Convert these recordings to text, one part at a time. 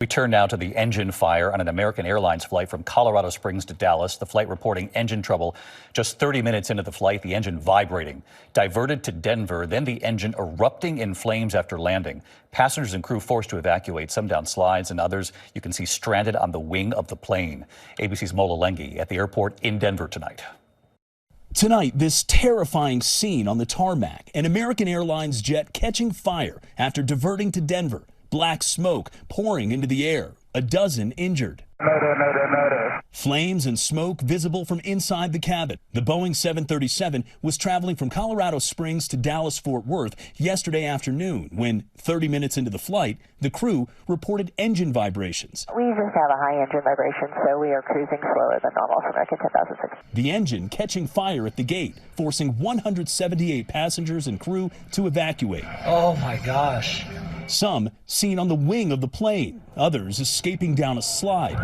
We turn now to the engine fire on an American Airlines flight from Colorado Springs to Dallas. The flight reporting engine trouble. Just 30 minutes into the flight, the engine vibrating. Diverted to Denver, then the engine erupting in flames after landing. Passengers and crew forced to evacuate, some down slides and others you can see stranded on the wing of the plane. ABC's Mola Lenghi at the airport in Denver tonight. Tonight, this terrifying scene on the tarmac. An American Airlines jet catching fire after diverting to Denver. Black smoke pouring into the air. A dozen injured. Flames and smoke visible from inside the cabin. The Boeing 737 was traveling from Colorado Springs to Dallas-Fort Worth yesterday afternoon when, 30 minutes into the flight, the crew reported engine vibrations. We just have a high engine vibration, so we are cruising slower than normal for American 10,006. The engine catching fire at the gate, forcing 178 passengers and crew to evacuate. Oh my gosh. Some seen on the wing of the plane, others escaping down a slide.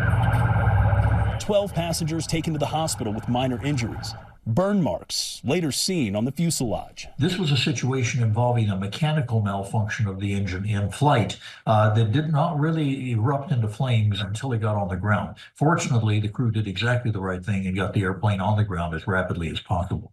12 passengers taken to the hospital with minor injuries. Burn marks later seen on the fuselage. This was a situation involving a mechanical malfunction of the engine in flight that did not really erupt into flames until it got on the ground. Fortunately, the crew did exactly the right thing and got the airplane on the ground as rapidly as possible.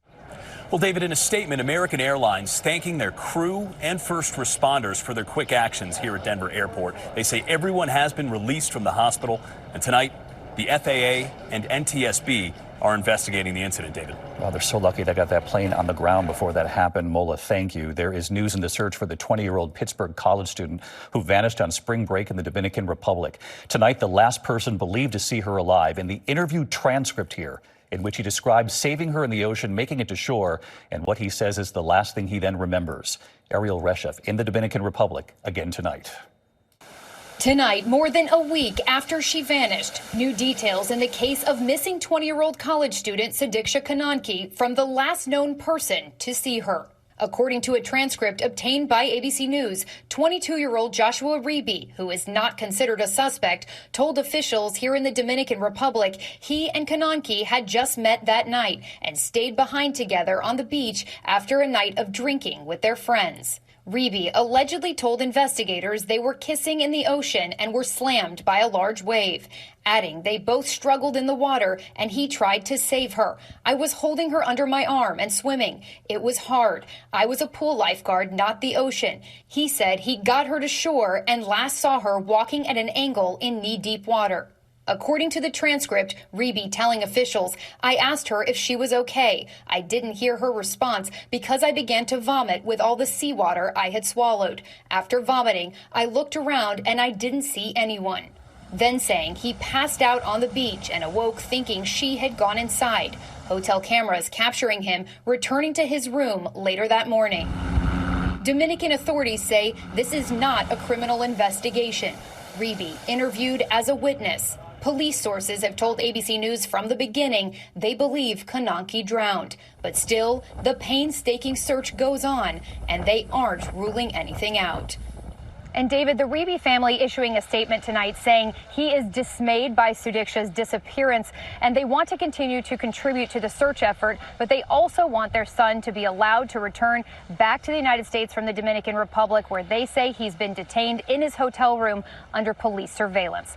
Well, David, in a statement, American Airlines thanking their crew and first responders for their quick actions here at Denver Airport. They say everyone has been released from the hospital, and tonight, the FAA and NTSB are investigating the incident, David. Well, they're so lucky they got that plane on the ground before that happened. Mola, thank you. There is news in the search for the 20-year-old Pittsburgh college student who vanished on spring break in the Dominican Republic. Tonight, the last person believed to see her alive. In the interview transcript here, in which he describes saving her in the ocean, making it to shore, and what he says is the last thing he then remembers. Ariel Reshef in the Dominican Republic again tonight. Tonight, more than a week after she vanished, new details in the case of missing 20-year-old college student Sadiksha Kananki from the last known person to see her. According to a transcript obtained by ABC News, 22-year-old Joshua Reeby, who is not considered a suspect, told officials here in the Dominican Republic he and Kananki had just met that night and stayed behind together on the beach after a night of drinking with their friends. Reeby allegedly told investigators they were kissing in the ocean and were slammed by a large wave, adding they both struggled in the water and he tried to save her. I was holding her under my arm and swimming. It was hard. I was a pool lifeguard, not the ocean. He said he got her to shore and last saw her walking at an angle in knee-deep water. According to the transcript, Reeby telling officials, I asked her if she was okay. I didn't hear her response because I began to vomit with all the seawater I had swallowed. After vomiting, I looked around and I didn't see anyone. Then saying he passed out on the beach and awoke thinking she had gone inside. Hotel cameras capturing him returning to his room later that morning. Dominican authorities say this is not a criminal investigation. Reeby interviewed as a witness. Police sources have told ABC News from the beginning they believe Kananki drowned. But still, the painstaking search goes on, and they aren't ruling anything out. And David, the Reeby family issuing a statement tonight saying he is dismayed by Sadiksha's disappearance and they want to continue to contribute to the search effort, but they also want their son to be allowed to return back to the United States from the Dominican Republic, where they say he's been detained in his hotel room under police surveillance.